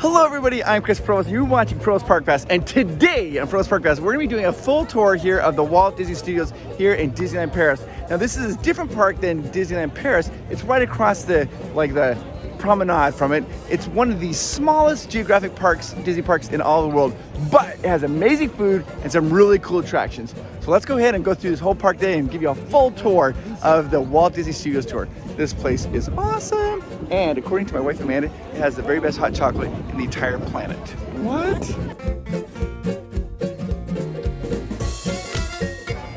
Hello everybody, I'm Chris Provost. You're watching Provost Park Pass, and today on Provost Park Pass, we're going to be doing a full tour here of the Walt Disney Studios here in Disneyland Paris. Now this is a different park than Disneyland Paris. It's right across the promenade from it. It's one of the smallest geographic parks, Disney parks in all the world, but it has amazing food and some really cool attractions. So let's go ahead and go through this whole park day and give you a full tour of the Walt Disney Studios tour. This place is awesome, and according to my wife Amanda, it has the very best hot chocolate in the entire planet. What?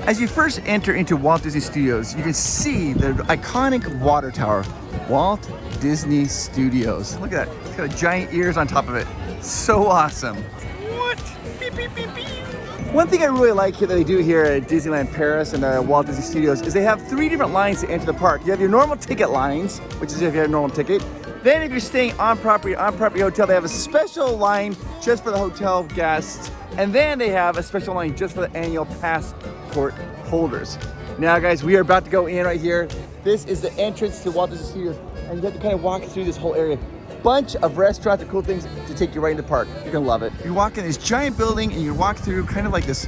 As you first enter into Walt Disney Studios, you can see the iconic water tower, Walt Disney Studios. Look at that, it's got giant ears on top of it. So awesome. What? Beep, beep, beep, beep. One thing I really like here that they do here at Disneyland Paris and the Walt Disney Studios is they have 3 different lines to enter the park. You have your normal ticket lines, which is if you have a normal ticket. Then if you're staying on property hotel, they have a special line just for the hotel guests. And then they have a special line just for the annual passport holders. Now guys, we are about to go in right here. This is the entrance to Walt Disney Studios, and you have to kind of walk through this whole area. Bunch of restaurants and cool things to take you right into the park. You're gonna love it. You walk in this giant building and you walk through kind of like this,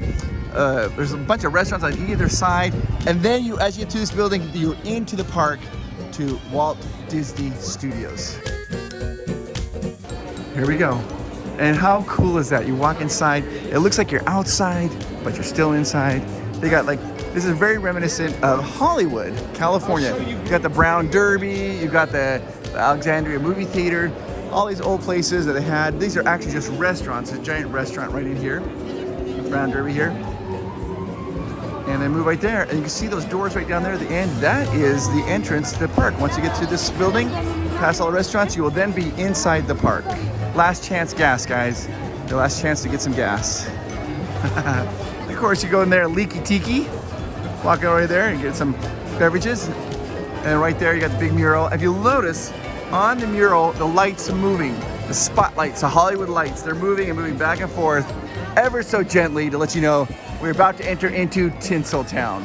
there's a bunch of restaurants on either side, and then as you get to this building, you're into the park to Walt Disney Studios. Here we go. And how cool is that? You walk inside, it looks like you're outside, but you're still inside. They got this is very reminiscent of Hollywood, California. You got the Brown Derby, you got the Alexandria movie theater, all these old places that they had. These are actually just restaurants, a giant restaurant right in here, the Brown Derby here. And then move right there, and you can see those doors right down there at the end. That is the entrance to the park. Once you get to this building, past all the restaurants, you will then be inside the park. Last chance gas, guys. Your last chance to get some gas. Of course, you go in there, Leaky Tiki. Walk over there and get some beverages. And right there, you got the big mural. If you notice, on the mural, the lights are moving. The spotlights, the Hollywood lights, they're moving and moving back and forth ever so gently to let you know we're about to enter into Tinseltown.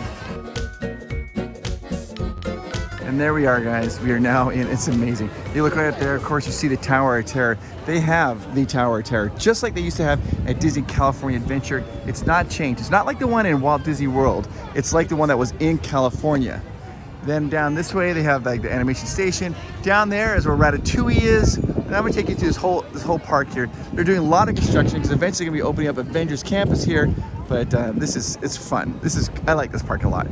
And there we are, guys. We are now in, it's amazing. You look right up there, of course, you see the Tower of Terror. They have the Tower of Terror, just like they used to have at Disney California Adventure. It's not changed. It's not like the one in Walt Disney World. It's like the one that was in California. Then down this way, they have like the animation station. Down there is where Ratatouille is. And I'm gonna take you to this whole park here. They're doing a lot of construction because eventually gonna be opening up Avengers Campus here. But it's fun. I like this park a lot.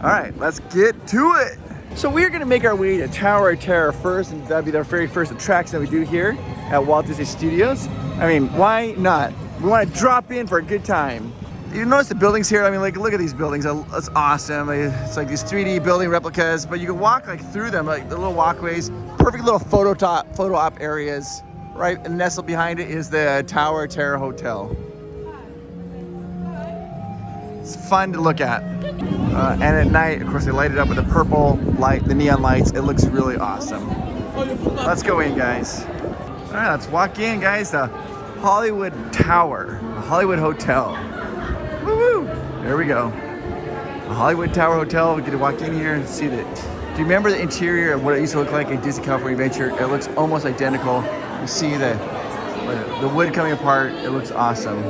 All right, let's get to it. So we're gonna make our way to Tower of Terror first, and that'll be our very first attraction that we do here at Walt Disney Studios. I mean, why not? We wanna drop in for a good time. You notice the buildings here. I mean, look at these buildings. It's awesome. It's like these 3D building replicas, but you can walk through them, like the little walkways. Perfect little photo op areas. Right, and nestled behind it is the Tower of Terror Hotel. It's fun to look at. And at night, of course, they light it up with the purple light, the neon lights. It looks really awesome. Let's go in, guys. All right, let's walk in, guys. The Hollywood Tower, the Hollywood Hotel. Woo-woo! There we go. The Hollywood Tower Hotel. We get to walk in here and see that. Do you remember the interior of what it used to look like in Disney California Adventure? It looks almost identical. You see the wood coming apart. It looks awesome.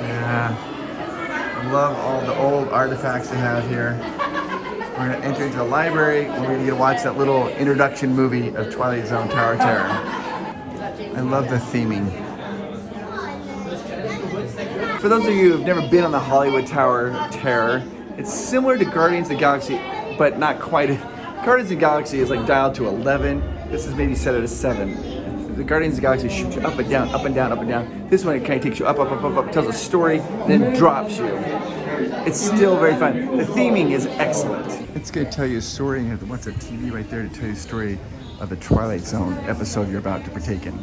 Yeah. I love all the old artifacts they have here. We're gonna enter into the library. We're gonna get to watch that little introduction movie of Twilight Zone Tower of Terror. I love the theming. For those of you who've never been on the Hollywood Tower of Terror, it's similar to Guardians of the Galaxy, but not quite. Guardians of the Galaxy is like dialed to 11. This is maybe set at a 7. The Guardians of the Galaxy shoots you up and down, up and down, up and down. This one, it kind of takes you up, up, up, up, up, tells a story, then drops you. It's still very fun. The theming is excellent. It's going to tell you a story. What's a TV right there to tell you a story of the Twilight Zone episode you're about to partake in.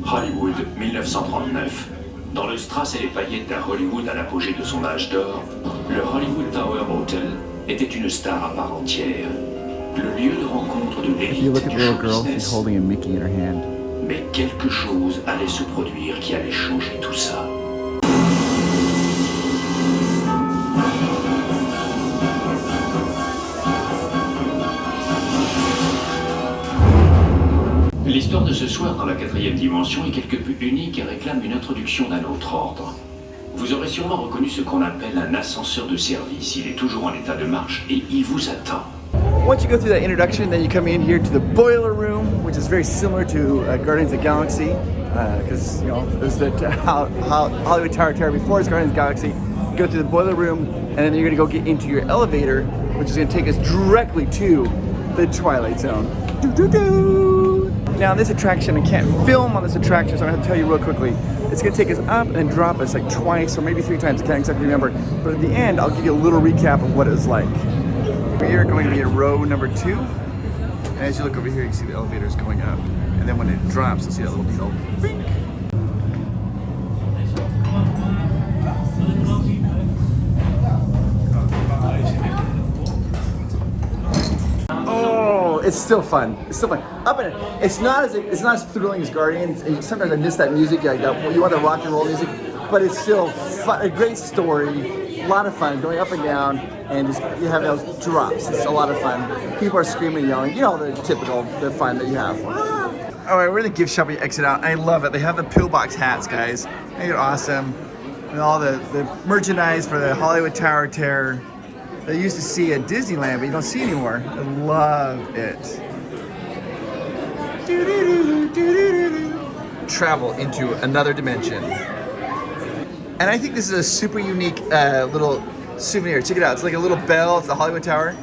Hollywood, 1939. Dans le strass et les paillettes d'un Hollywood à l'apogée de son âge d'or, le Hollywood Tower Hotel était une star à part entière. Le lieu de rencontre de l'élite du show business. Holding a Mickey in her hand. Mais quelque chose allait se produire qui allait changer tout ça. L'histoire de ce soir dans la 4e dimension est quelque peu unique et réclame une introduction d'un autre ordre. Vous aurez sûrement reconnu ce qu'on appelle un ascenseur de service. Il est toujours en état de marche et il vous attend. Once you go through that introduction, then you come in here to the boiler room, which is very similar to Guardians of the Galaxy, because you know there's the Hollywood Tower before it's Guardians of the Galaxy. You go through the boiler room, and then you're gonna go get into your elevator, which is gonna take us directly to the Twilight Zone. Doo-doo-doo. Now this attraction, I can't film on this attraction, so I'm gonna tell you real quickly. It's gonna take us up and drop us like twice or maybe 3 times. I can't exactly remember, but at the end, I'll give you a little recap of what it was like. We are going to be in row number 2, and as you look over here, you see the elevators going up, and then when it drops, you'll see that little beetle. Bink. Oh, it's still fun. It's still fun. Up in it, it's not as thrilling as Guardians. And sometimes I miss that music. Like you want the rock and roll music, but it's still fun, a great story. A lot of fun going up and down, and just, you have those drops. It's a lot of fun. People are screaming, yelling. You know the typical, the fun that you have. All right, we're in the gift shop. We exit out. I love it. They have the pillbox hats, guys. They're awesome, and all the merchandise for the Hollywood Tower Terror that you used to see at Disneyland, but you don't see anymore. I love it. Travel into another dimension. And I think this is a super unique little souvenir. Check it out. It's like a little bell. It's the Hollywood Tower.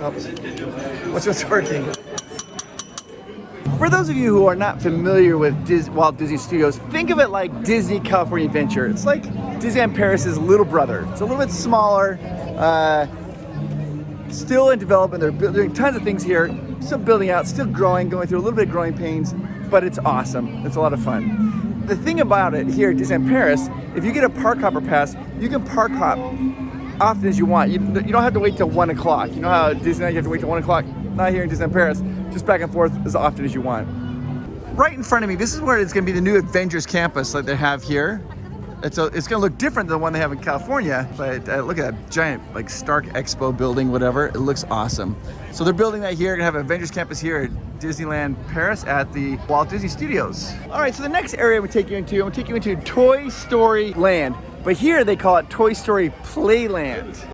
Oops. What's working? For those of you who are not familiar with Walt Disney Studios, think of it like Disney California Adventure. It's like Disneyland Paris's little brother. It's a little bit smaller, still in development. They're doing tons of things here, still building out, still growing, going through a little bit of growing pains, but it's awesome. It's a lot of fun. The thing about it here at Disneyland Paris, if you get a park hopper pass, you can park hop often as you want. You don't have to wait till 1 o'clock. You know how at Disneyland you have to wait till 1 o'clock? Not here in Disneyland Paris. Just back and forth as often as you want. Right in front of me, this is where it's going to be the new Avengers campus that they have here. It's going to look different than the one they have in California, but look at that giant like Stark Expo building, whatever. It looks awesome. So they're building that here. Going to have an Avengers campus here at Disneyland Paris at the Walt Disney Studios. All right, so the next area I'm going to take you into Toy Story Land, but here they call it Toy Story Playland.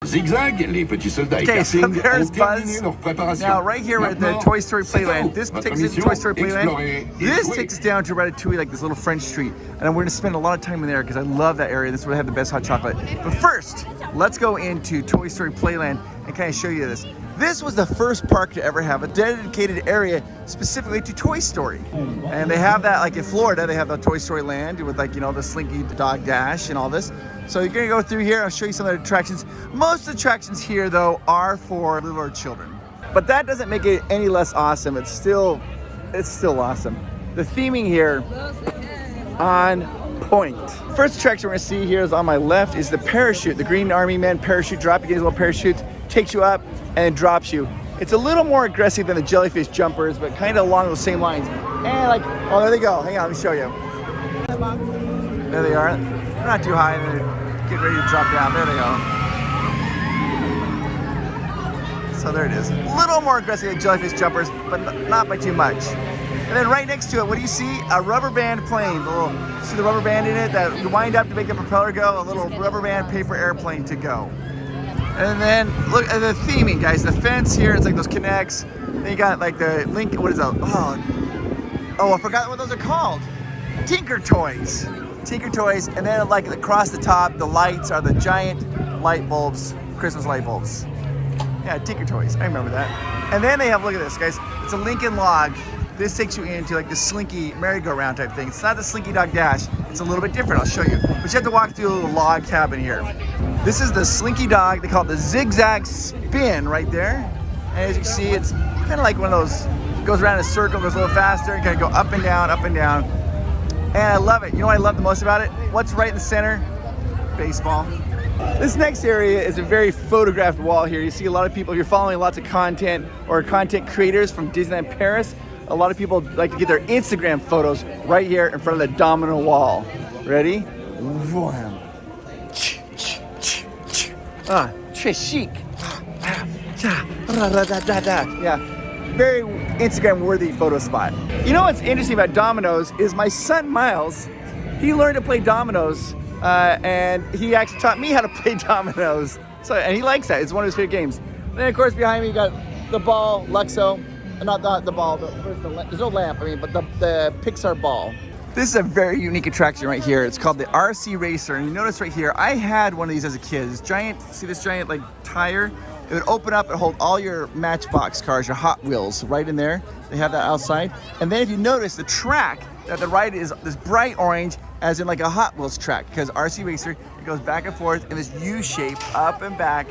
Zigzag, les petits soldats Okay, so écartés there's ont Buzz. terminé leur préparation. Now, right here at the Maintenant, Toy Story c'est à Playland, vous. this Votre takes us to mission, Toy Story Playland. explorer et This jouer. takes us down to Ratatouille, like this little French street. And we're gonna spend a lot of time in there because I love that area. This is where they have the best hot chocolate. But first, let's go into Toy Story Playland and kind of show you this. This was the first park to ever have a dedicated area specifically to Toy Story. And they have that, like in Florida, they have the Toy Story Land with like, you know, the Slinky Dog Dash and all this. So you're gonna go through here, I'll show you some of the attractions. Most of the attractions here though are for littler children. But that doesn't make it any less awesome. It's still awesome. The theming here, on point. First attraction we're gonna see here is on my left is the parachute, the Green Army Man parachute drop. You get his little parachute, takes you up and drops you. It's a little more aggressive than the jellyfish jumpers, but kind of along those same lines. And like, oh, there they go. Hang on, let me show you. There they are. They're not too high. They're getting ready to drop down. There they go. So there it is. A little more aggressive than jellyfish jumpers, but not by too much. And then right next to it, what do you see? A rubber band plane. See the rubber band in it that you wind up to make the propeller go? A little rubber band paper airplane to go. And then look at the theming, guys. The fence here, it's like those connects. Then you got like the link, what is that? Oh, I forgot what those are called. Tinker Toys. Tinker Toys. And then like across the top, the lights are the giant light bulbs, Christmas light bulbs. Yeah, Tinker Toys, I remember that. And then they have, look at this, guys. It's a Lincoln Log. This takes you into like the Slinky merry-go-round type thing. It's not the Slinky Dog Dash. It's a little bit different, I'll show you. But you have to walk through a little log cabin here. This is the Slinky Dog. They call it the zigzag spin right there. And as you can see, it's kind of like one of those, goes around in a circle, goes a little faster, and kind of go up and down, up and down. And I love it. You know what I love the most about it? What's right in the center? Baseball. This next area is a very photographed wall here. You see a lot of people, if you're following lots of content or content creators from Disneyland Paris, a lot of people like to get their Instagram photos right here in front of the domino wall. Ready? Ah, très chic. Yeah, very Instagram-worthy photo spot. You know what's interesting about dominoes is my son Miles, he learned to play dominoes, and he actually taught me how to play dominoes. So, and he likes that. It's one of his favorite games. And then, of course, behind me, you got the ball, Luxo. Not the ball, there's no lamp, I mean, but the Pixar ball. This is a very unique attraction right here. It's called the RC Racer. And you notice right here, I had one of these as a kid. This giant, see this giant like tire? It would open up and hold all your Matchbox cars, your Hot Wheels right in there. They have that outside. And then if you notice, the track that the ride is this bright orange, as in like a Hot Wheels track, because RC Racer, it goes back and forth in this U shape, up and back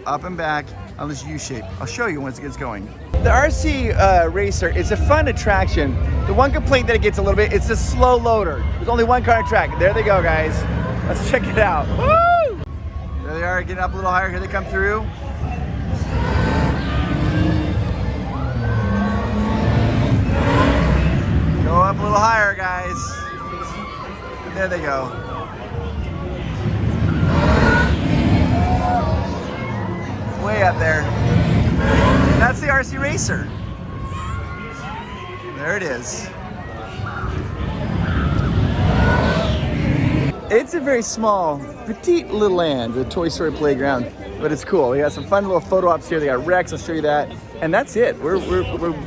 on this U shape. I'll show you once it gets going. The RC Racer is a fun attraction. The one complaint that it gets a little bit, it's a slow loader. There's only one car on track. There they go, guys. Let's check it out. Woo! There they are, getting up a little higher. Here they come through. Go up a little higher, guys. There they go. Way up there. And that's the RC Racer. There it is. It's a very small, petite little land, the Toy Story playground, but it's cool. We got some fun little photo ops here. They got Rex, I'll show you that. And that's it. We're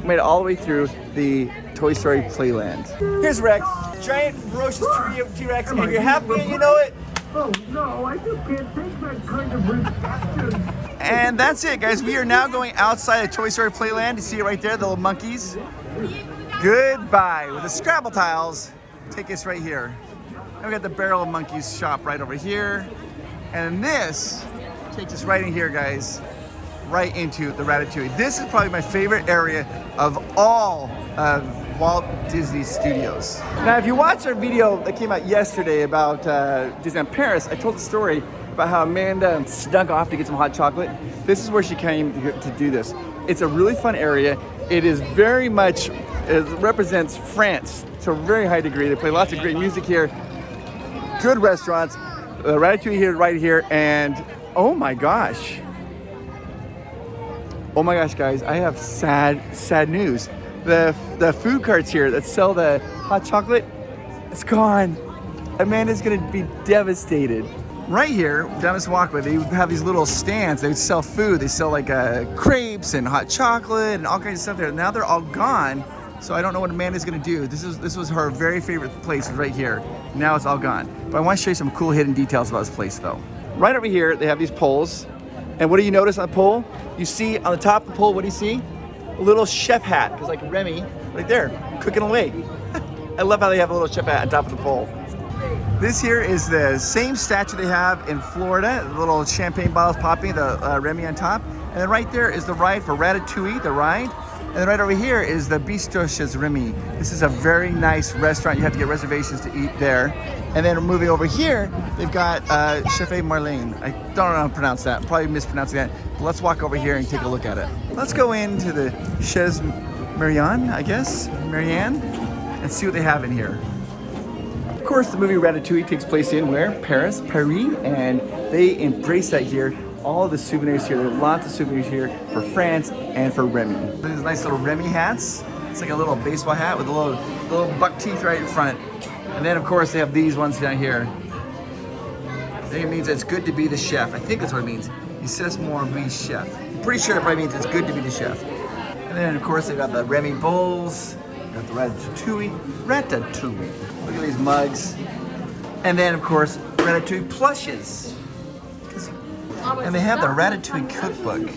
made it all the way through the Toy Story playland. Here's Rex, giant ferocious T-Rex, and you're happy and you know it. Oh no, I just can't take that kind of rejection. And that's it, guys. We are now going outside of Toy Story Playland. You see it right there, the little monkeys. Goodbye. With the Scrabble tiles, take us right here. And we got the Barrel of Monkeys shop right over here. And this takes us right in here, guys. Right into the Ratatouille. This is probably my favorite area of all of Walt Disney Studios. Now, if you watch our video that came out yesterday about Disneyland Paris, I told the story about how Amanda snuck off to get some hot chocolate. This is where she came to do this. It's a really fun area. It is very much, it represents France to a very high degree. They play lots of great music here. Good restaurants. Ratatouille here, right here, and oh my gosh. Oh my gosh, guys, I have sad news. The food carts here that sell the hot chocolate, it's gone. Amanda's gonna be devastated. Right here, down this walkway, they have these little stands. They would sell food. They sell like crepes and hot chocolate and all kinds of stuff there. Now they're all gone, so I don't know what Amanda's gonna do. This was her very favorite place, right here. Now it's all gone. But I want to show you some cool hidden details about this place, though. Right over here, they have these poles. And what do you notice on the pole? You see on the top of the pole, what do you see? A little chef hat, because like Remy, right there, cooking away. I love how they have a little chef hat on top of the pole. This here is the same statue they have in Florida, the little champagne bottles popping, the Remy on top. And then right there is the ride for Ratatouille, the ride. And then right over here is the Bistrot, chez Remy. This is a very nice restaurant. You have to get reservations to eat there. And then moving over here, they've got Chef Marlene. I don't know how to pronounce that. I'm probably mispronouncing that. But let's walk over here and take a look at it. Let's go into the Chez Marianne, I guess, Marianne, and see what they have in here. Of course, the movie Ratatouille takes place in where? Paris, and they embrace that here. All of the souvenirs here, there are lots of souvenirs here for France and for Remy. These nice little Remy hats. It's like a little baseball hat with a little buck teeth right in front. And then of course they have these ones down here. I think it means it's good to be the chef. I think that's what it means. Il c'est moi le chef. I'm pretty sure it probably means it's good to be the chef. And then of course they got the Remy bowls, got the Ratatouille. Look at these mugs. And then of course Ratatouille plushes. And they have the Ratatouille cookbook.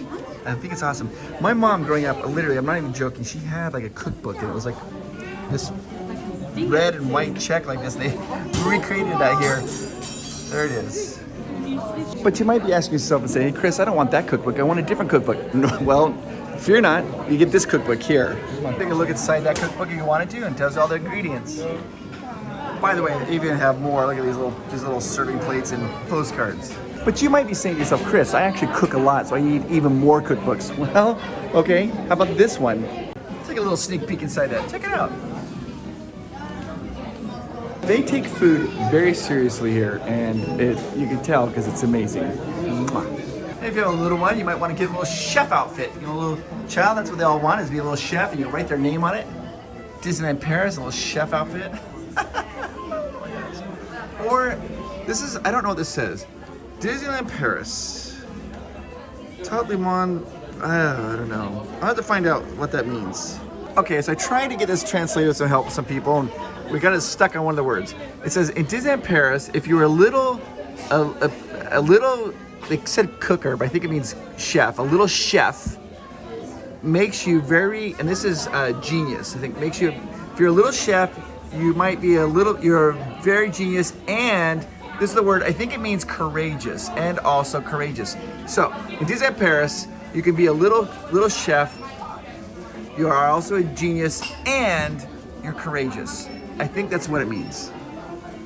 I think it's awesome. My mom growing up, literally, I'm not even joking, she had like a cookbook and it was like this red and white check like this. They recreated that here. There it is. But you might be asking yourself and saying, hey Chris, I don't want that cookbook. I want a different cookbook. No, well, fear not, you get this cookbook here. Take a look inside that cookbook if you wanted to and tells you all the ingredients. By the way, they even have more. Look at these little serving plates and postcards. But you might be saying to yourself, Chris, I actually cook a lot, so I need even more cookbooks. Well, okay, how about this one? Let's take a little sneak peek inside that. Check it out. They take food very seriously here, and you can tell because it's amazing. And if you have a little one, you might want to give them a little chef outfit. You know, a little child, that's what they all want, is to be a little chef, and you write their name on it. Disneyland Paris, a little chef outfit. Or, this is, I don't know what this says. Disneyland Paris. Totally Mon, I don't know. I'll have to find out what that means. Okay, so I tried to get this translated to help some people, and we got stuck on one of the words. It says, in Disneyland Paris, if you were a little, they said cooker, but I think it means chef. A little chef makes you very, and this is genius, I think, makes you, if you're a little chef, you might be you're very genius, and this is the word, I think it means courageous, and also courageous. So, in Disneyland Paris, you can be a little chef, you are also a genius, and you're courageous. I think that's what it means.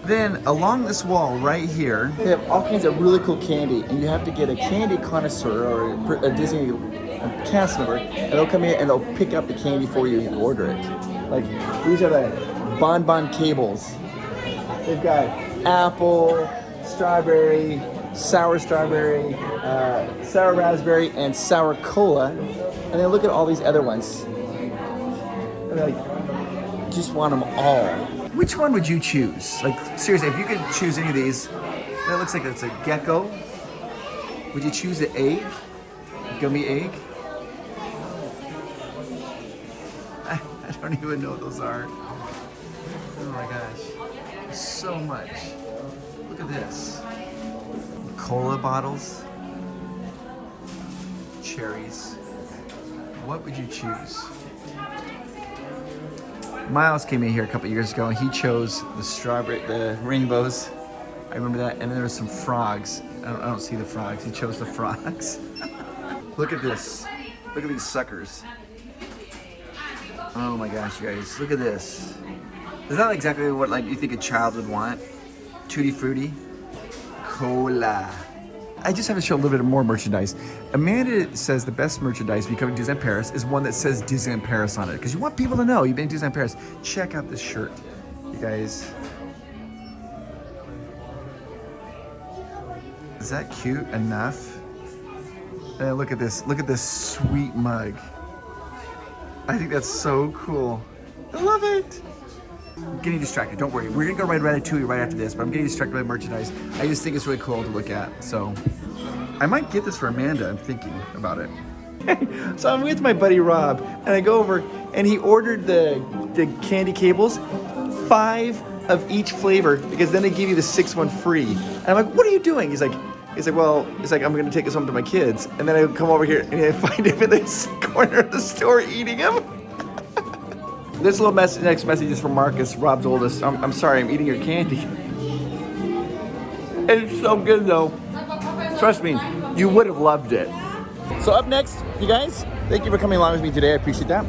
Then along this wall right here, they have all kinds of really cool candy, and you have to get a candy connoisseur or a Disney cast member, and they'll come in and they'll pick up the candy for you and order it. Like, these are the bonbon cables. They've got apple, strawberry, sour strawberry, sour raspberry, and sour cola. And then look at all these other ones. And like, just want them all. Which one would you choose? Like, seriously, if you could choose any of these, that looks like it's a gecko. Would you choose the egg? Gummy egg? I don't even know what those are. Oh my gosh. So much. Look at this. Cola bottles. Cherries. What would you choose? Miles came in here a couple years ago and he chose the rainbows. I remember that. And then there was some frogs. I don't see the frogs. He chose the frogs. Look at this. Look at these suckers. Oh my gosh, you guys. Look at this. Is that exactly what you think a child would want? Tutti Frutti? Cola. I just have to show a little bit more merchandise. Amanda says the best merchandise becoming Disneyland Paris is one that says Disneyland Paris on it, because you want people to know you've been to Disneyland Paris. Check out this shirt, you guys. Is that cute enough? And look at this sweet mug. I think that's so cool. I love it. I'm getting distracted, don't worry. We're gonna go ride Ratatouille right after this, but I'm getting distracted by merchandise. I just think it's really cool to look at, so. I might get this for Amanda, I'm thinking about it. So I'm with my buddy Rob, and I go over, and he ordered the candy cables, 5 of each flavor, because then they give you the 6th one free. And I'm like, what are you doing? He's like, I'm gonna take this home to my kids. And then I come over here, and I find him in this corner of the store eating them. This little next message is from Marcus, Rob's oldest. I'm sorry, I'm eating your candy. It's so good though. Trust me, you would have loved it. So up next, you guys, thank you for coming along with me today. I appreciate that.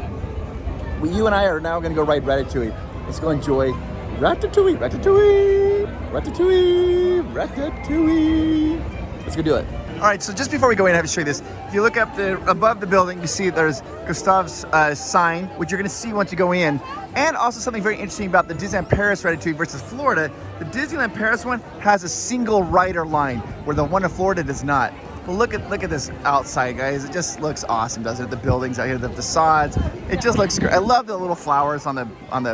You and I are now gonna go ride Ratatouille. Let's go enjoy Ratatouille, Ratatouille, Ratatouille, Ratatouille. Let's go do it. All right, so just before we go in, I have to show you this. If you look up above the building, you see there's Gustave's sign, which you're gonna see once you go in. And also something very interesting about the Disneyland Paris Ratatouille versus Florida. The Disneyland Paris one has a single rider line, where the one in Florida does not. Well, look at this outside, guys. It just looks awesome, doesn't it? The buildings out here, the facades. It just looks great. I love the little flowers on the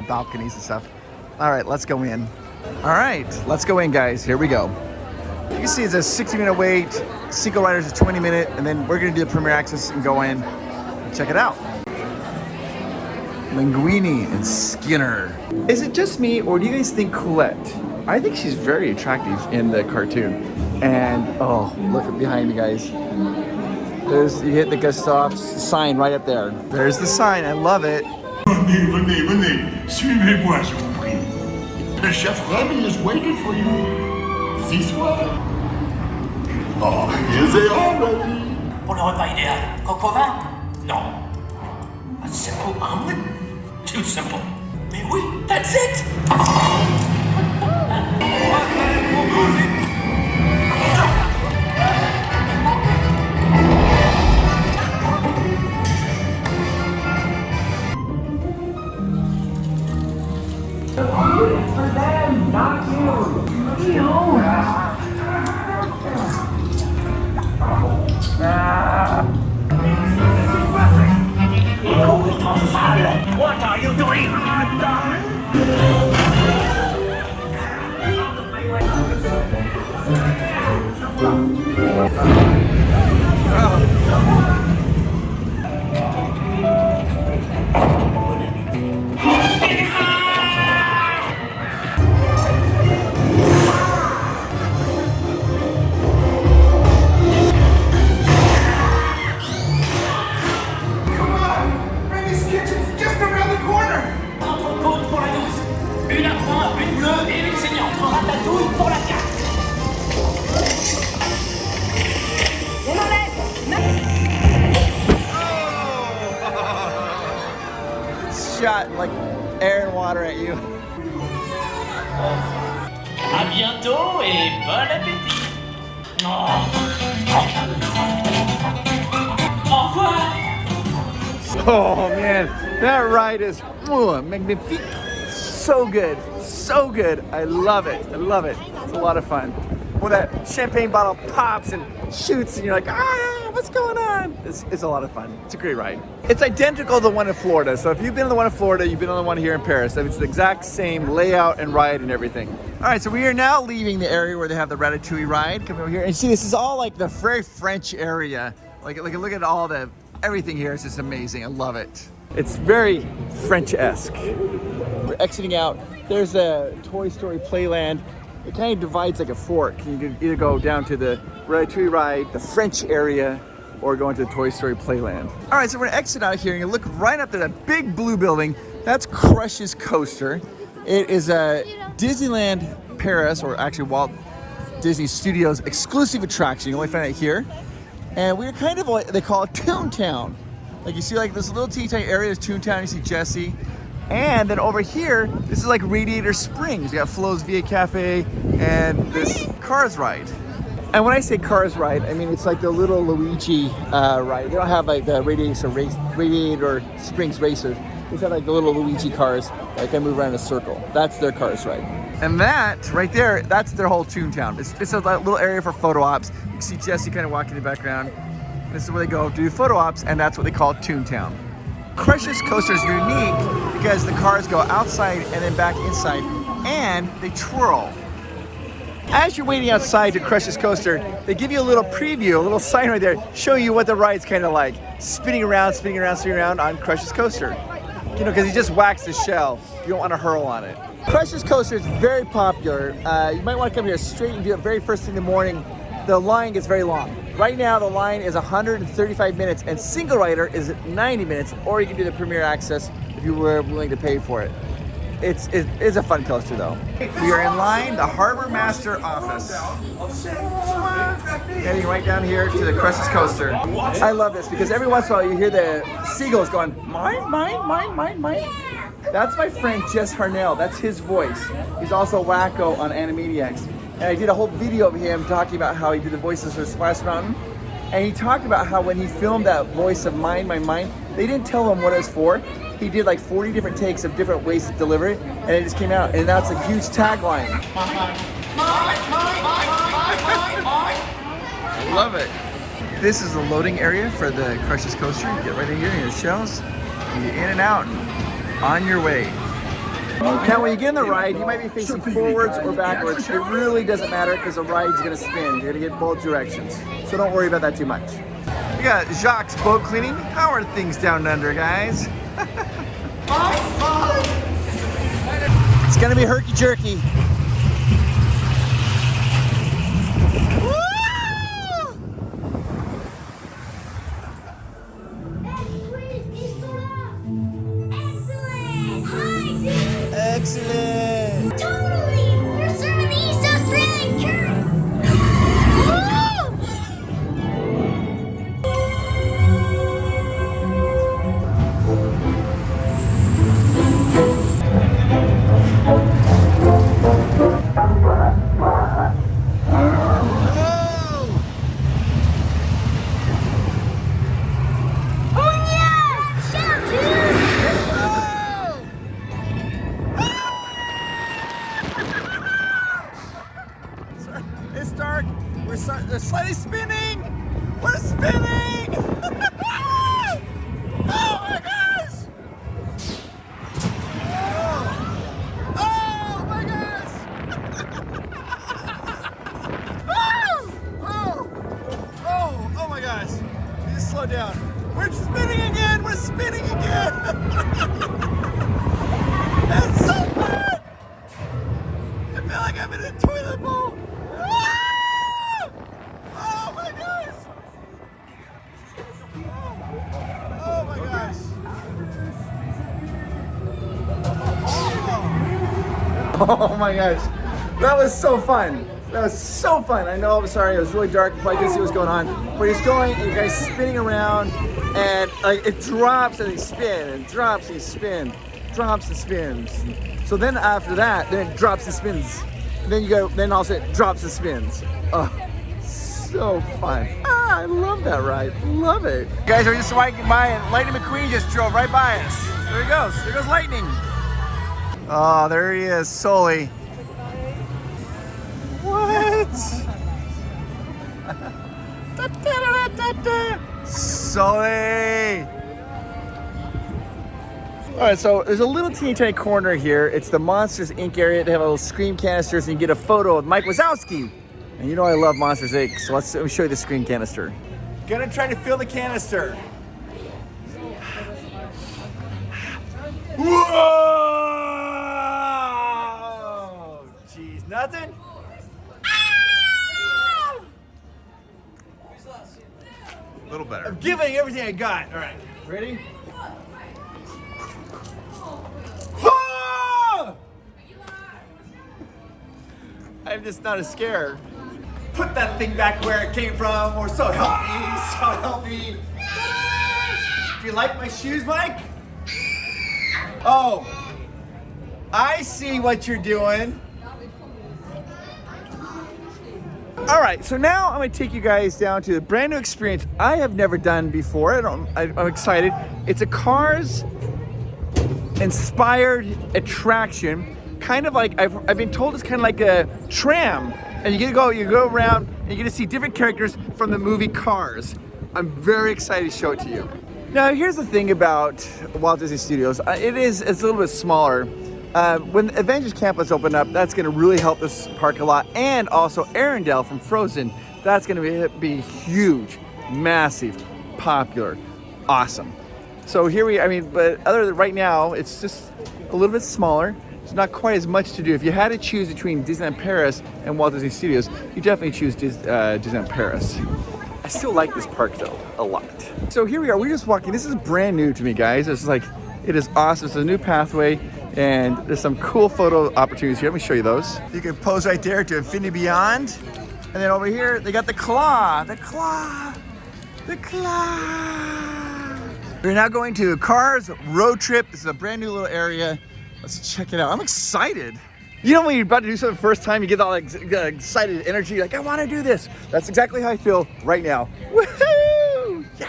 balconies and stuff. All right, let's go in. All right, let's go in, guys. Here we go. You can see it's a 60-minute wait. Single riders a 20-minute, and then we're gonna do the Premier Access and go in and check it out. Linguini and Skinner. Is it just me, or do you guys think Colette? I think she's very attractive in the cartoon. And oh, look behind me, guys. You hit the Gustave's sign right up there. There's the sign. I love it. Venez, venez, venez. Suivez-moi, je vous prie. Le chef Remy is waiting for you. This way. Oh, here they are, Remy. Pour le repas idéal, coq au vin? Non. A simple omelet? Too simple. Mais oui, that's it! For them, not you. shot like air and water at you. À bientôt et bon appétit. Oh. Au revoir. Oh man, that ride is magnifique. So good, so good. I love it. I love it. It's a lot of fun. When that champagne bottle pops and shoots and you're like, ah, what's going on? It's a lot of fun. It's a great ride. It's identical to the one in Florida. So if you've been on the one in Florida, you've been on the one here in Paris. It's the exact same layout and ride and everything. All right, so we are now leaving the area where they have the Ratatouille ride. Come over here and see, this is all like the very French area. Like look at all the, everything here is just amazing. I love it. It's very French-esque. We're exiting out. There's a Toy Story playland. It kind of divides like a fork. You can either go down to the Ratatouille ride, the French area, or go into the Toy Story playland. All right, so we're gonna exit out here and you look right up to that big blue building. That's Crush's Coaster. It is a Disneyland Paris, or actually Walt Disney Studios exclusive attraction. You can only find it here. And we're kind of like, they call it Toontown. Like you see like this little teeny tiny area is Toontown, you see Jessie. And then over here, this is like Radiator Springs. You got Flo's Via Cafe and this Cars ride. And when I say Cars ride, I mean it's like the little Luigi ride. They don't have like the Radiator Springs racers. They have like the little Luigi cars that can move around in a circle. That's their Cars ride. And that right there, that's their whole Toontown. It's a little area for photo ops. You can see Jessie kind of walking in the background. This is where they go do photo ops, and that's what they call Toontown. Crush's Coaster is unique because the cars go outside and then back inside, and they twirl. As you're waiting outside to Crush's Coaster, they give you a little preview, a little sign right there, show you what the ride's kind of like. Spinning around, spinning around, spinning around on Crush's Coaster. You know, because he just waxed the shell. You don't want to hurl on it. Crush's Coaster is very popular. You might want to come here straight and do it very first thing in the morning. The line gets very long. Right now, the line is 135 minutes, and single rider is 90 minutes, or you can do the Premier Access if you were willing to pay for it. It's a fun coaster, though. We are in line, the Harbor Master office. Heading right down here to the Crush's Coaster. I love this because every once in a while you hear the seagulls going, mine, mine, mine, mine, mine. That's my friend Jess Harnell. That's his voice. He's also Wacko on Animaniacs. And I did a whole video of him talking about how he did the voices for Splash Mountain. And he talked about how when he filmed that voice of mine, mine, mine, they didn't tell him what it was for. He did like 40 different takes of different ways to deliver it, and it just came out. And that's a huge tagline. I love it. This is the loading area for the Crush's Coaster. You get right in here, and it shows. You get in and out, on your way. Now, when you get in the ride, you might be facing forwards or backwards. It really doesn't matter because the ride's going to spin. You're going to get both directions. So don't worry about that too much. We got Jacques boat cleaning. How are things down under, guys? It's going to be herky-jerky. Excellent! Totally! You're serving the East Australian current! Oh yeah! Shout, dude! It's dark. They're slightly spinning. We're spinning. Oh my gosh! Oh my gosh! Oh my gosh! Just slow down. We're spinning again. We're spinning again. That's so fun. I feel like I'm in a toilet bowl. Oh my gosh! Oh my gosh! Oh my gosh! That was so fun! That was so fun! I know, I'm sorry, it was really dark, you probably couldn't see what's going on. But he's going, and you guys spinning around, and like it drops and they spin, and drops and they spin. drops and spins. So then after that, then it drops and spins. Then you go, then also it drops and spins. Oh, so fun. Ah, I love that ride. Love it. Guys, we're just swiping by and Lightning McQueen just drove right by us. There he goes. There goes Lightning. Oh, there he is, Sully. What? Sully! Alright, so there's a little teeny tiny corner here. It's the Monsters Inc. area. They have a little screen canisters and you get a photo of Mike Wazowski. And you know I love Monsters Inc., so let me show you the screen canister. Gonna try to fill the canister. Whoa! Jeez, nothing? A little better. I'm giving everything I got. All right, ready? Ah! I'm just not as scared. Put that thing back where it came from, or so help me, so help me. Do you like my shoes, Mike? Oh, I see what you're doing. All right, so now I'm gonna take you guys down to a brand new experience I have never done before. I'm excited. It's a Cars inspired attraction, kind of like I've been told it's kind of like a tram, and you go around and you get to see different characters from the movie Cars. I'm very excited to show it to you. Now, here's the thing about Walt Disney Studios. It's a little bit smaller. When Avengers Campus opened up, that's going to really help this park a lot. And also Arendelle from Frozen, that's going to be huge, massive, popular, awesome. So here but other than right now, it's just a little bit smaller. There's not quite as much to do. If you had to choose between Disneyland Paris and Walt Disney Studios, you definitely choose Disneyland Paris. I still like this park though, a lot. So here we are, we're just walking. This is brand new to me, guys. It is awesome. It's a new pathway. And there's some cool photo opportunities here. Let me show you those. You can pose right there to Infinity Beyond. And then over here, they got the claw. The claw. The claw. We're now going to Cars Road Trip. This is a brand new little area. Let's check it out. I'm excited. You know when you're about to do something the first time, you get all excited energy, like, I want to do this. That's exactly how I feel right now. Woohoo! Yeah!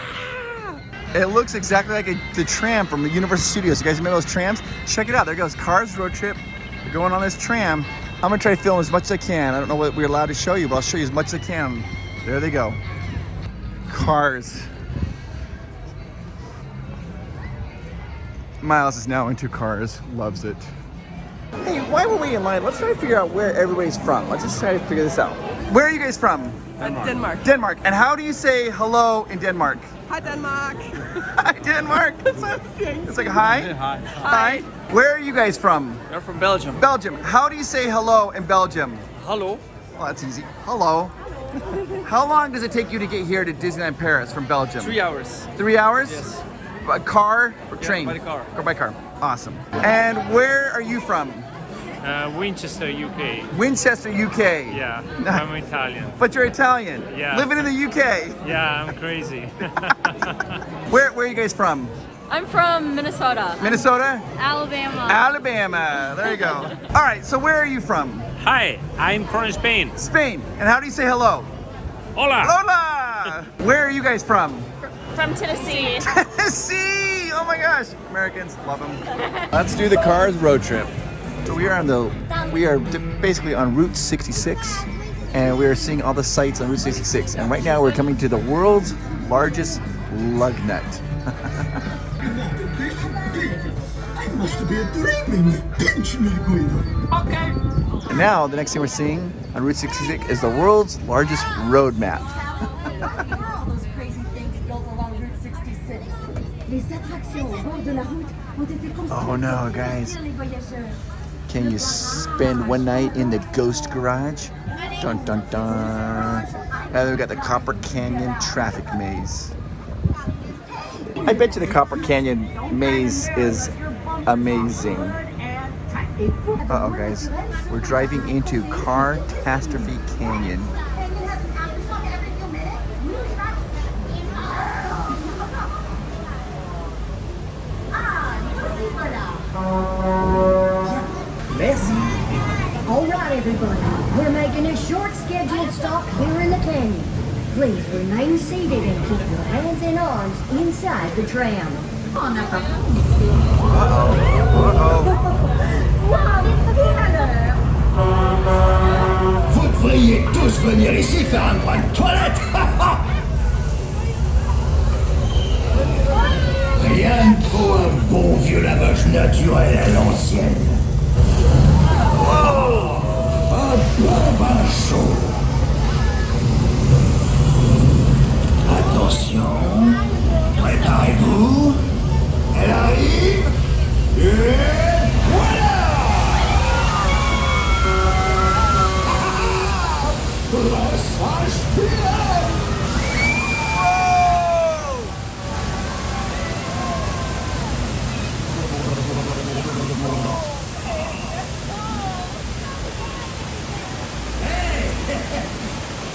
It looks exactly like the tram from the Universal Studios. You guys remember those trams? Check it out. There goes Cars Road Trip. We're going on this tram. I'm gonna try to film as much as I can. I don't know what we're allowed to show you, but I'll show you as much as I can. There they go. Cars. Miles is now into Cars. Loves it. Hey, while we're waiting in line, let's try to figure out where everybody's from. Let's just try to figure this out. Where are you guys from? Denmark. Denmark. And how do you say hello in Denmark? Hi, Denmark. Hi, Denmark. It's like hi. Hi. Hi. Where are you guys from? We're from Belgium. Belgium. How do you say hello in Belgium? Hello. Well, that's easy. Hello. How long does it take you to get here to Disneyland Paris from Belgium? 3 hours. 3 hours? Yes. By car or train? By car. Or by car. Awesome. And where are you from? Winchester, UK. Winchester, UK. Yeah, I'm Italian. But you're Italian. Yeah. Living in the UK. Yeah, I'm crazy. Where are you guys from? I'm from Minnesota. Minnesota? Alabama. Alabama. There you go. All right, so where are you from? Hi, I'm from Spain. Spain. And how do you say hello? Hola. Hola. Where are you guys from? From Tennessee. Tennessee. Oh my gosh. Americans love them. Let's do the Cars road trip. So we are basically on Route 66, and we are seeing all the sights on Route 66. And right now we're coming to the world's largest lug nut. I must be dreaming. Pinch me, Guido. Okay. And now the next thing we're seeing on Route 66 is the world's largest road map. all those crazy things built along Route 66. Les attractions au bord de la route ont été construites Oh no, pour guys. divertir les voyageurs. Can you spend one night in the ghost garage? Dun dun dun. And then we got the Copper Canyon traffic maze. I bet you the Copper Canyon maze is amazing. Uh-oh, guys. We're driving into Catastrophe Canyon. Please remain seated and keep your hands and arms inside the tram. Uh-oh. Wow, Vous devriez tous venir ici faire un brin de toilette. Rien ne vaut un bon vieux lavage naturel à l'ancienne. Un bon bain chaud. Attention, préparez-vous. Elle arrive. Et voilà! Massage final!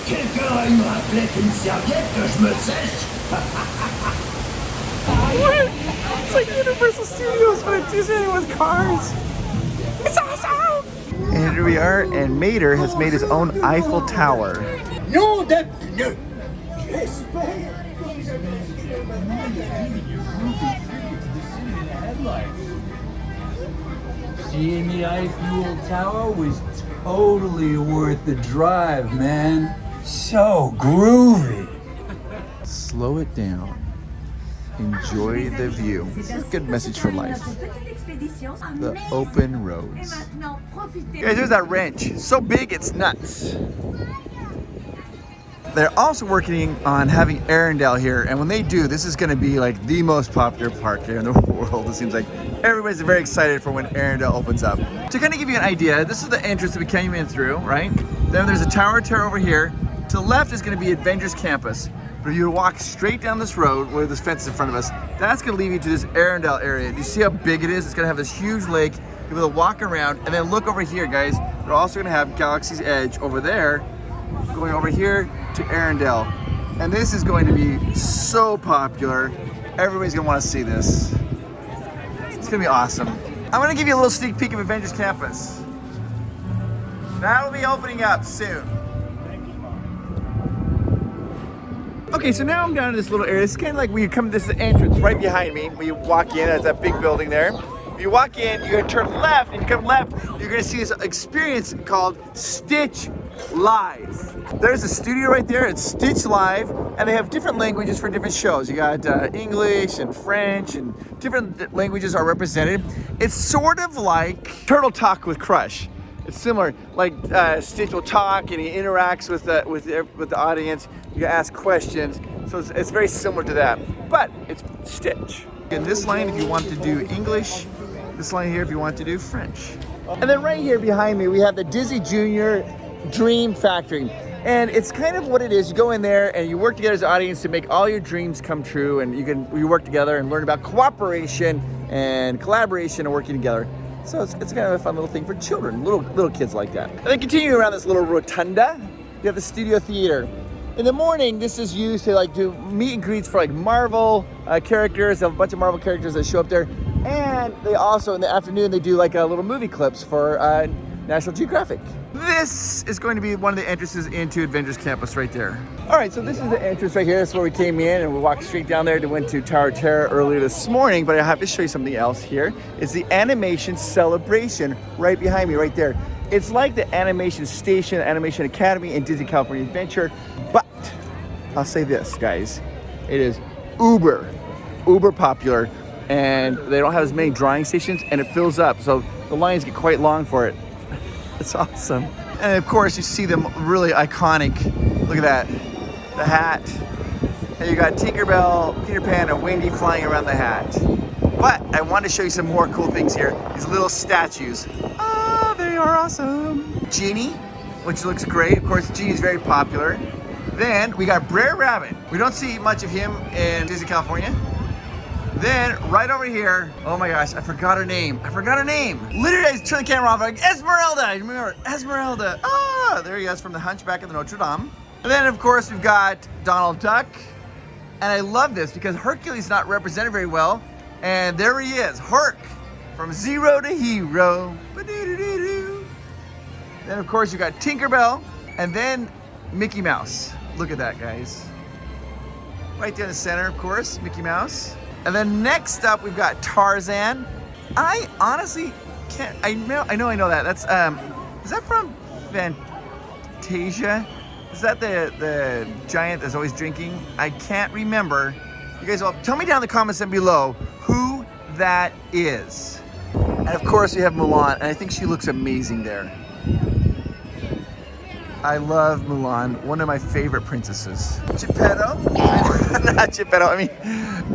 Quelqu'un a une raclette et une serviette que je me sèche? It's like Universal Studios, but at Disney with cars. It's awesome! And here we are, and Mater has made his own Eiffel Tower. Nom de pneu! J'espère! Seeing the Eiffel Tower was totally worth the drive, man. So groovy. Slow it down. Enjoy the view. Good message for life. The open roads. Guys, there's that wrench. So big, it's nuts. They're also working on having Arendelle here, and when they do, this is going to be like the most popular park here in the world. It seems like everybody's very excited for when Arendelle opens up. To kind of give you an idea, this is the entrance that we came in through, right? Then there's a Tower of Terror over here. To the left is going to be Avengers Campus. But if you walk straight down this road where this fence is in front of us, that's going to lead you to this Arendelle area. Do you see how big it is? It's going to have this huge lake. You'll be able to walk around, and then look over here, guys. They're also going to have Galaxy's Edge over there, going over here to Arendelle. And this is going to be so popular. Everybody's going to want to see this. It's going to be awesome. I'm going to give you a little sneak peek of Avengers Campus. That'll be opening up soon. Okay, so now I'm down in this little area. It's kind of like when you come to this entrance right behind me. When you walk in, that's that big building there. If you walk in, you're gonna turn left. If you come left, you're gonna see this experience called Stitch Live. There's a studio right there. It's Stitch Live, and they have different languages for different shows. You got English and French, and different languages are represented. It's sort of like Turtle Talk with Crush. It's similar, like Stitch will talk and he interacts with the audience. You can ask questions, so it's very similar to that, but it's Stitch. In this line, if you want to do English, this line here if you want to do French. And then right here behind me, we have the Disney Jr. Dream Factory. And it's kind of what it is. You go in there and you work together as an audience to make all your dreams come true, and you work together and learn about cooperation and collaboration and working together. So it's kind of a fun little thing for children, little kids like that. And then continuing around this little rotunda, you have the Studio Theater. In the morning, this is used to like do meet and greets for like Marvel characters. They have a bunch of Marvel characters that show up there. And they also, in the afternoon, they do like little movie clips for National Geographic. This is going to be one of the entrances into Avengers Campus right there. All right, so this is the entrance right here. That's where we came in, and we walked straight down there to went to Tower of Terror earlier this morning, but I have to show you something else here. It's the Animation Celebration right behind me, right there. It's like the Animation Station, Animation Academy, and Disney California Adventure, but I'll say this, guys. It is uber popular, and they don't have as many drawing stations, and it fills up, so the lines get quite long for it. It's awesome. And of course, you see them really iconic. Look at that, the hat. And you got Tinkerbell, Peter Pan, and Wendy flying around the hat. But I want to show you some more cool things here. These little statues. Oh, they are awesome. Genie, which looks great. Of course, Genie's very popular. Then we got Brer Rabbit. We don't see much of him in Disney California. Then right over here, oh my gosh, I forgot her name. Literally, I turned the camera off, like Esmeralda. You remember Esmeralda? Ah, there he is from the Hunchback of the Notre Dame. And then of course we've got Donald Duck. And I love this because Hercules is not represented very well. And there he is, Herc, from Zero to Hero. Then of course you got Tinkerbell, and then Mickey Mouse. Look at that, guys. Right there in the center, of course, Mickey Mouse. And then next up, we've got Tarzan. I honestly can't, I know that. That's, is that from Fantasia? Is that the giant that's always drinking? I can't remember. You guys all tell me down in the comments and below who that is. And of course we have Mulan, and I think she looks amazing there. I love Mulan, one of my favorite princesses. Geppetto, not Geppetto, I mean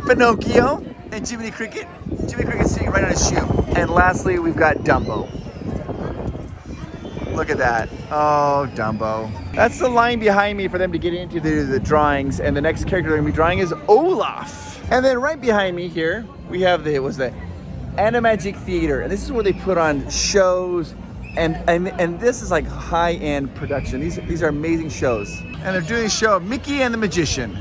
Pinocchio and Jiminy Cricket. Jiminy Cricket's sitting right on his shoe. And lastly, we've got Dumbo. Look at that. Oh, Dumbo. That's the line behind me for them to get into the drawings, and the next character they're gonna be drawing is Olaf. And then right behind me here, we have the Animagic Theater, and this is where they put on shows, and this is like high-end production. These are amazing shows. And they're doing a show, Mickey and the Magician.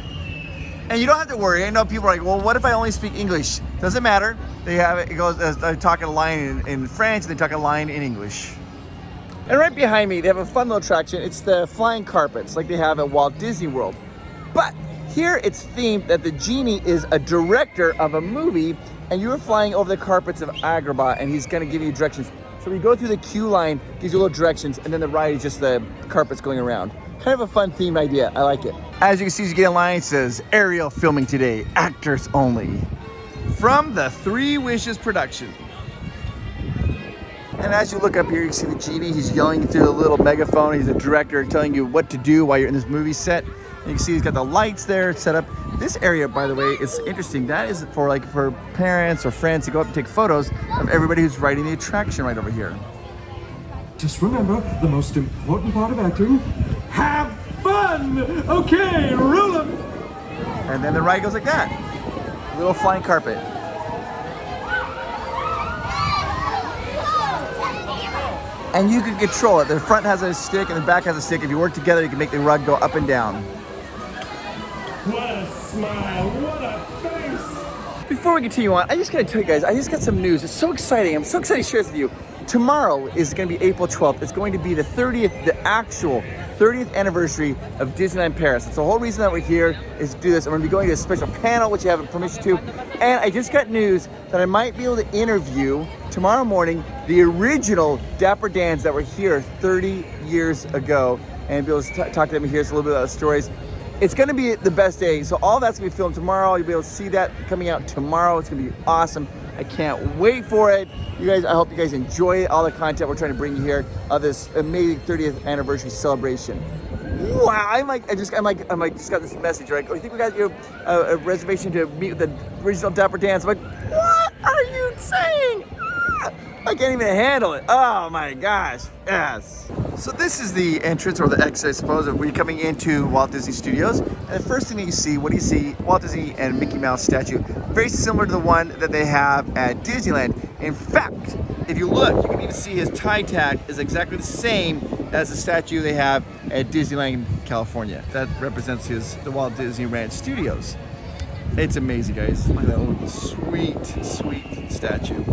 And you don't have to worry. I know people are like, well, what if I only speak English? Doesn't matter. They have it goes, they're talking a line in French, and they talk a line in English. And right behind me, they have a fun little attraction. It's the flying carpets, like they have at Walt Disney World. But here it's themed that the genie is a director of a movie, and you're flying over the carpets of Agrabah, and he's gonna give you directions. So when you go through the queue line, gives you little directions, and then the ride is just the carpets going around. Kind of a fun themed idea, I like it. As you can see, as you get in line, it says, Ariel filming today, actors only. From the Three Wishes production. And as you look up here, you can see the genie. He's yelling through a little megaphone. He's a director telling you what to do while you're in this movie set. And you can see he's got the lights there set up. This area, by the way, is interesting. That is for parents or friends to go up and take photos of everybody who's riding the attraction right over here. Just remember, the most important part of acting, have fun! Okay, roll them! And then the ride goes like that. Little flying carpet. And you can control it. The front has a stick and the back has a stick. If you work together, you can make the rug go up and down. What a smile, what a face! Before we continue on, I just gotta tell you guys, I just got some news. It's so exciting. I'm so excited to share this with you. Tomorrow is gonna be April 12th. It's going to be the actual 30th anniversary of Disneyland Paris. That's the whole reason that we're here is to do this. I'm gonna be going to a special panel, which you have permission to. And I just got news that I might be able to interview tomorrow morning the original Dapper Dans that were here 30 years ago and be able to talk to them and hear us a little bit about the stories. It's gonna be the best day. So all that's gonna be filmed tomorrow. You'll be able to see that coming out tomorrow. It's gonna be awesome. I can't wait for it. You guys, I hope you guys enjoy all the content we're trying to bring you here of this amazing 30th anniversary celebration. Wow, I just got this message, right? I think we got a reservation to meet with the original Dapper Dans. I'm like, what are you saying? I can't even handle it. Oh my gosh, yes. So this is the entrance or the exit, I suppose, of when you're coming into Walt Disney Studios. And the first thing that you see, what do you see? Walt Disney and Mickey Mouse statue. Very similar to the one that they have at Disneyland. In fact, if you look, you can even see his tie tag is exactly the same as the statue they have at Disneyland, California. That represents the Walt Disney Ranch Studios. It's amazing, guys. Look at that little sweet, sweet statue.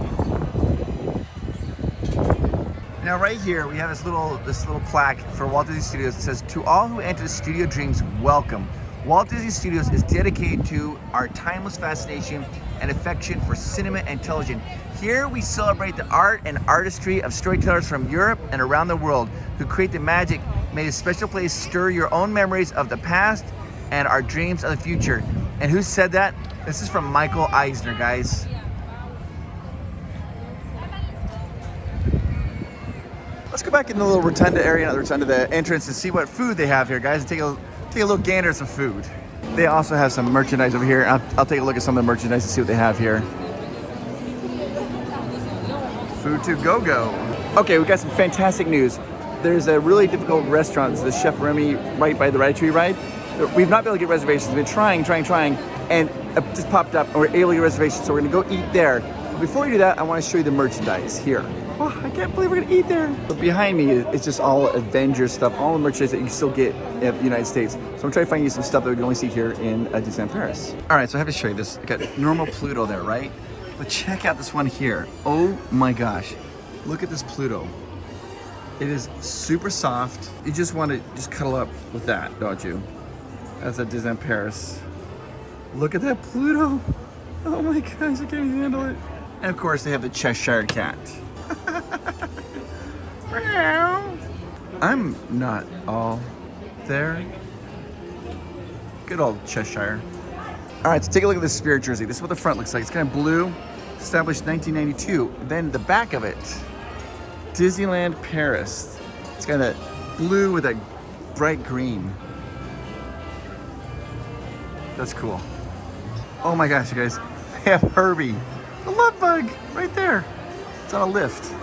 Now right here, we have this little plaque for Walt Disney Studios that says, "To all who enter the Studio Dreams, welcome. Walt Disney Studios is dedicated to our timeless fascination and affection for cinema and television. Here we celebrate the art and artistry of storytellers from Europe and around the world who create the magic. May this special place stir your own memories of the past and our dreams of the future." And who said that? This is from Michael Eisner, guys. Let's go back in the little rotunda area, not the rotunda, the entrance, and see what food they have here, guys, and take a little gander at some food. They also have some merchandise over here. I'll take a look at some of the merchandise and see what they have here. Food to go. Okay, we got some fantastic news. There's a really difficult restaurant, it's the Chef Remy, right by the Ratatouille ride. We've not been able to get reservations. We've been trying, and it just popped up, and we're able to get reservations, so we're gonna go eat there. But before we do that, I wanna show you the merchandise here. Oh, I can't believe we're gonna eat there. But behind me, it's just all Avengers stuff, all the merchandise that you can still get in the United States. So I'm trying to find you some stuff that we can only see here in Disneyland Paris. All right, so I have to show you this. I got normal Pluto there, right? But check out this one here. Oh my gosh. Look at this Pluto. It is super soft. You just want to just cuddle up with that, don't you? That's at Disneyland Paris. Look at that Pluto. Oh my gosh, I can't even handle it. And of course, they have the Cheshire Cat. I'm not all there. Good old Cheshire. All right, so take a look at this Spirit jersey. This is what the front looks like. It's kind of blue, established 1992. Then the back of it, Disneyland Paris. It's got that blue with that bright green. That's cool. Oh my gosh, you guys. They have Herbie, the love bug, right there. It's on a lift.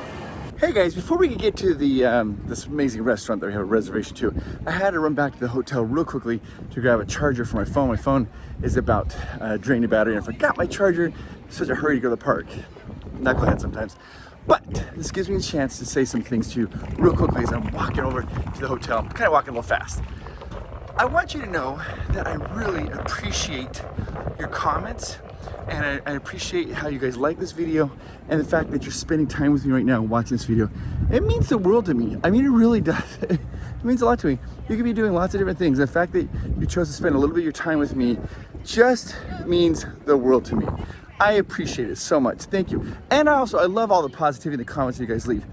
Hey guys, before we could get to the this amazing restaurant that we have a reservation to, I had to run back to the hotel real quickly to grab a charger for my phone. My phone is about draining the battery, and I forgot my charger. In such a hurry to go to the park. Knucklehead sometimes. But this gives me a chance to say some things to you real quickly as I'm walking over to the hotel. I'm kind of walking a little fast. I want you to know that I really appreciate your comments, and I appreciate how you guys like this video and the fact that you're spending time with me right now watching this video. It means the world to me. I mean, it really does. It means a lot to me. You could be doing lots of different things. The fact that you chose to spend a little bit of your time with me just means the world to me. I appreciate it so much. Thank you. And I love all the positivity in the comments that you guys leave.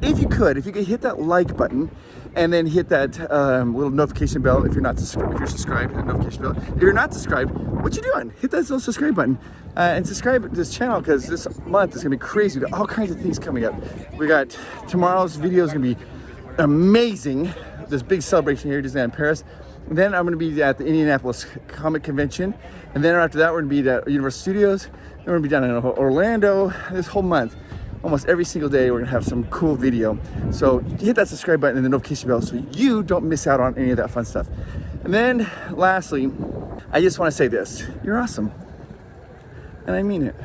If you could hit that like button and then hit that little notification bell if you're not subscribed. If you're subscribed, hit the notification bell. If you're not subscribed, what you doing? Hit that little subscribe button and subscribe to this channel, because this month is gonna be crazy. We got all kinds of things coming up. We got tomorrow's video is gonna be amazing. This big celebration here at Disneyland Paris. And then I'm gonna be at the Indianapolis Comic Convention, and then after that we're gonna be at Universal Studios. Then we're gonna be down in Orlando this whole month. Almost every single day we're gonna have some cool video. So hit that subscribe button and the notification bell so you don't miss out on any of that fun stuff. And then lastly, I just wanna say this, you're awesome. And I mean it.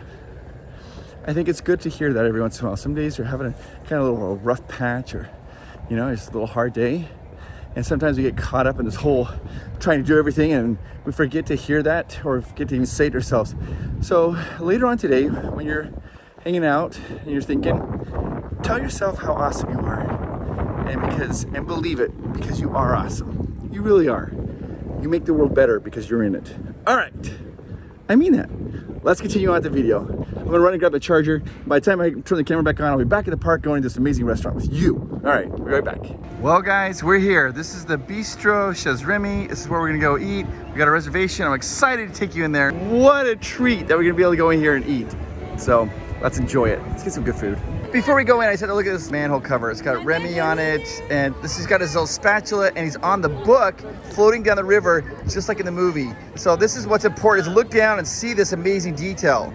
I think it's good to hear that every once in a while. Some days you're having a kind of a little rough patch, or it's a little hard day. And sometimes we get caught up in this whole trying to do everything, and we forget to hear that or forget to even say it ourselves. So later on today, when you're hanging out and you're thinking, tell yourself how awesome you are, and believe it, because you are awesome. You really are. You make the world better because you're in it. All right, I mean that. Let's continue on with the video. I'm gonna run and grab the charger. By the time I turn the camera back on, I'll be back at the park going to this amazing restaurant with you. All right, we'll be right back. Well guys, we're here. This is the Bistrot, chez Remy. This is where we're gonna go eat. We got a reservation. I'm excited to take you in there. What a treat that we're gonna be able to go in here and eat. So let's enjoy it. Let's get some good food. Before we go in, I said to look at this manhole cover. It's got Remy on it, and he's got his little spatula, and he's on the book floating down the river, just like in the movie. So this is what's important, is look down and see this amazing detail.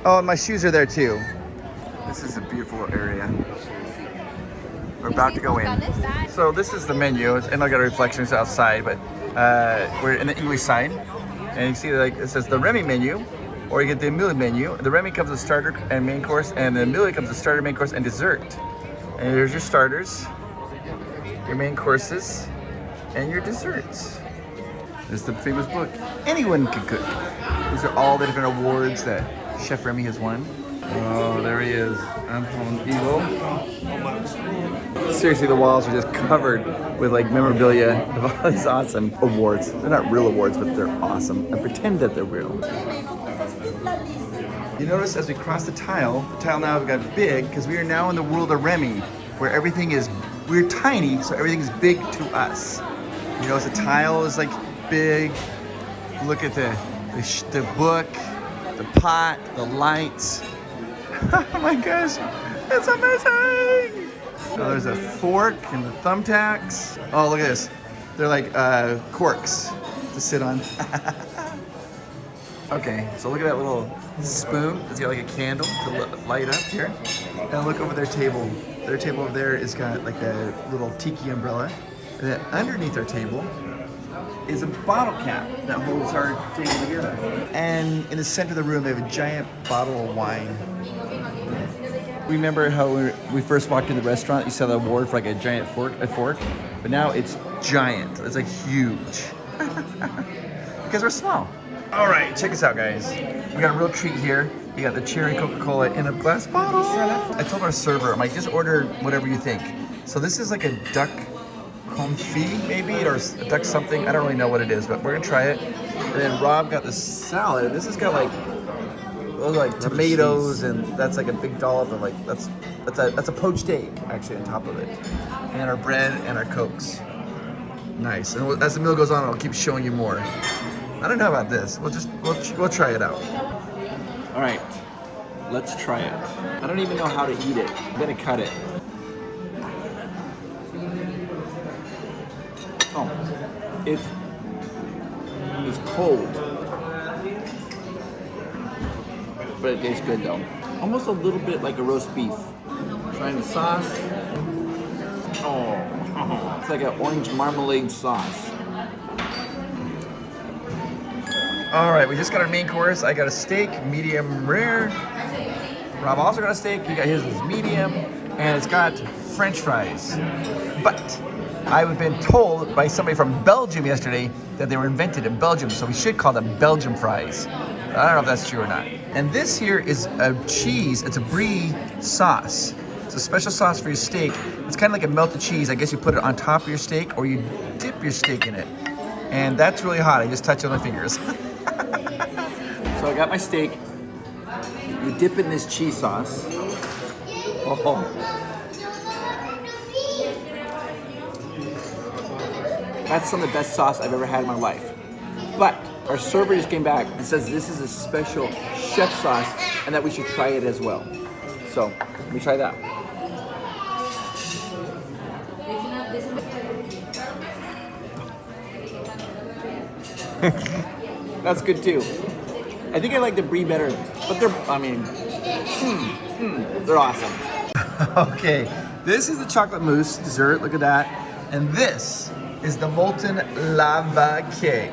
Oh, and my shoes are there too. This is a beautiful area. We're about to go in. So this is the menu, and I got reflections outside, but we're in the English side. And you see, like, it says the Remy menu, or you get the Amelia menu. The Remy comes with starter and main course, and the Amelia comes with starter, main course, and dessert. And here's your starters, your main courses, and your desserts. There's the famous book, Anyone Can Cook. These are all the different awards that Chef Remy has won. Oh, there he is. I'm home, Eagle. Seriously, the walls are just covered with like memorabilia of all these awesome awards. They're not real awards, but they're awesome. I pretend that they're real. You notice as we cross the tile now got big, because we are now in the world of Remy, where we're tiny, so everything is big to us. You notice the tile is like big. Look at the book, the pot, the lights. Oh my gosh, it's amazing! Oh, there's a fork and the thumbtacks. Oh, look at this. They're like corks to sit on. Okay, so look at that little spoon. It's got like a candle to light up here. And look over their table. Their table over there is got like a little tiki umbrella. And then underneath our table is a bottle cap that holds our table together. And in the center of the room, they have a giant bottle of wine. Remember how we first walked in the restaurant, you saw the award for like a giant fork, but now it's giant. It's like huge. Because we're small. All right, check this out, guys. We got a real treat here. You got the cherry Coca-Cola in a glass bottle. I told our server, I'm like, just order whatever you think. So this is like a duck confit maybe, or duck something. I don't really know what it is, but we're gonna try it. And then Rob got the salad, and this has got like those like tomatoes, and that's like a big dollop of like that's a poached egg actually on top of it, and our bread and our Cokes. Nice. And as the meal goes on, I'll keep showing you more. I don't know about this. We'll try it out. All right, let's try it. I don't even know how to eat it. I'm gonna cut it. Oh, it's cold, but it tastes good though. Almost a little bit like a roast beef. Trying the sauce. Oh, it's like an orange marmalade sauce. All right, we just got our main course. I got a steak, medium rare. Rob also got a steak. He got his as medium, and it's got French fries. But I've been told by somebody from Belgium yesterday that they were invented in Belgium, so we should call them Belgian fries. I don't know if that's true or not. And this here is a cheese. It's a brie sauce. It's a special sauce for your steak. It's kind of like a melted cheese. I guess you put it on top of your steak, or you dip your steak in it. And that's really hot. I just touched it on my fingers. So I got my steak. You dip in this cheese sauce. Oh. That's some of the best sauce I've ever had in my life. But our server just came back and says this is a special chef sauce and that we should try it as well. So let me try that. That's good too. I think I like the brie better, but they're awesome. Okay, this is the chocolate mousse dessert. Look at that. And this is the molten lava cake.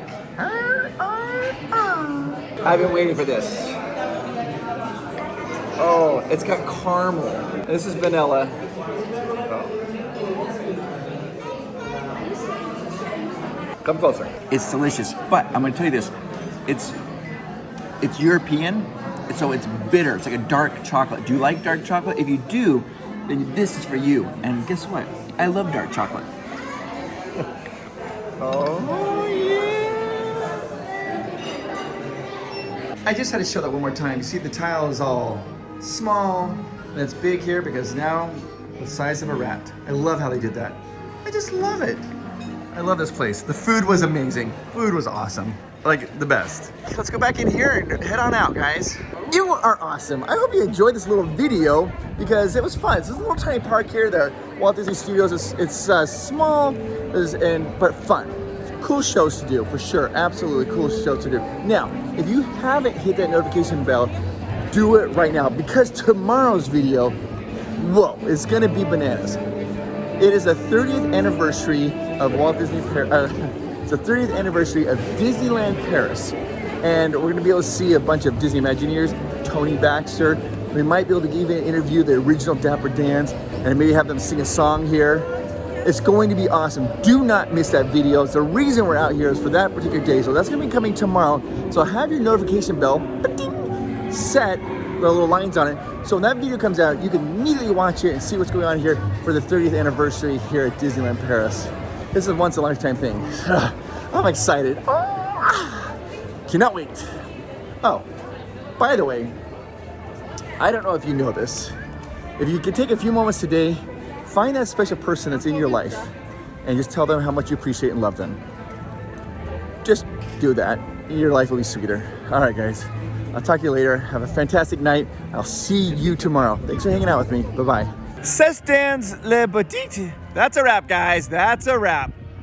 I've been waiting for this. Oh, it's got caramel. This is vanilla. Oh. Come closer. It's delicious, but I'm gonna tell you this. It's European, so it's bitter. It's like a dark chocolate. Do you like dark chocolate? If you do, then this is for you. And guess what? I love dark chocolate. Oh, yeah. I just had to show that one more time. You see the tile is all small, and it's big here because now the size of a rat. I love how they did that. I just love it. I love this place. The food was amazing. Food was awesome. Like the best. Let's go back in here and head on out, guys. You are awesome. I hope you enjoyed this little video because it was fun. It's this little tiny park here, the Walt Disney Studios. It's small but fun. Cool shows to do for sure. Absolutely cool shows to do. Now, if you haven't hit that notification bell, do it right now because tomorrow's video, whoa, it's gonna be bananas. It is the 30th anniversary of Walt Disney Paris. It's the 30th anniversary of Disneyland Paris. And we're gonna be able to see a bunch of Disney Imagineers, Tony Baxter. We might be able to even interview the original Dapper Dans and maybe have them sing a song here. It's going to be awesome. Do not miss that video. It's the reason we're out here is for that particular day. So that's gonna be coming tomorrow. So have your notification bell set with little lines on it. So when that video comes out, you can immediately watch it and see what's going on here for the 30th anniversary here at Disneyland Paris. This is a once in a lifetime thing. I'm excited. Cannot wait. Oh, by the way, I don't know if you know this. If you could take a few moments today, find that special person that's in your life and just tell them how much you appreciate and love them. Just do that. Your life will be sweeter. All right, guys. I'll talk to you later. Have a fantastic night. I'll see you tomorrow. Thanks for hanging out with me. Bye-bye. C'est le petit. That's a wrap, guys. That's a wrap.